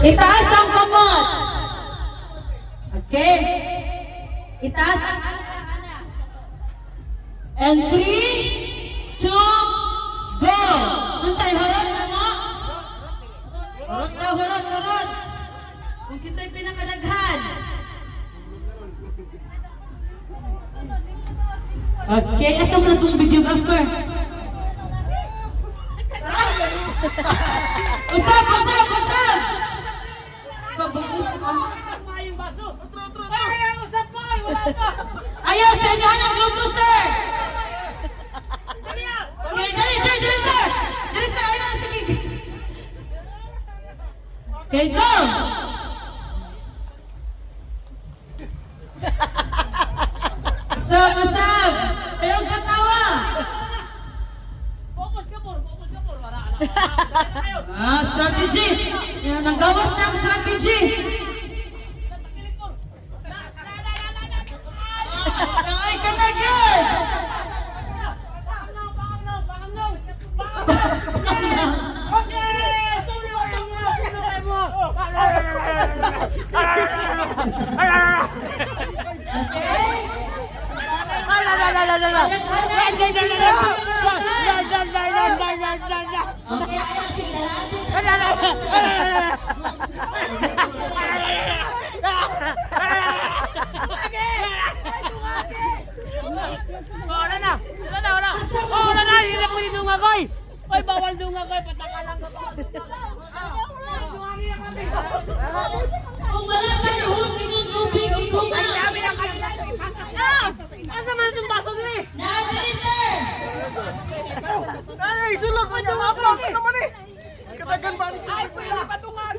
Itaas ang kamot. Okay. Itaas. And 3, 2, go. Unsay horot na mo? Horot na, horot, horot. Kung kisa'y pinakadaghan. Okay, asa mo na itong videographer? Usap, usap, usap! Ayaw sa inyo ng grupo, sir! Okay, dali, sir, dali, sir! Dali, sir, ayaw, sige! Okay, go! Usap, usap! Ayaw katawa! Strategy! Nanggawas na ang strategy! Ay, kanagad! Oy, bawal dungagoy, patakalan ka pa. Kung wala ka nahulog inyong tubig, iguma! Asa man itong baso dili? Nadali, sir! Ay, sulod pa niya. Apa ako naman eh. Katagan ba? Ay, pwede pa tungag.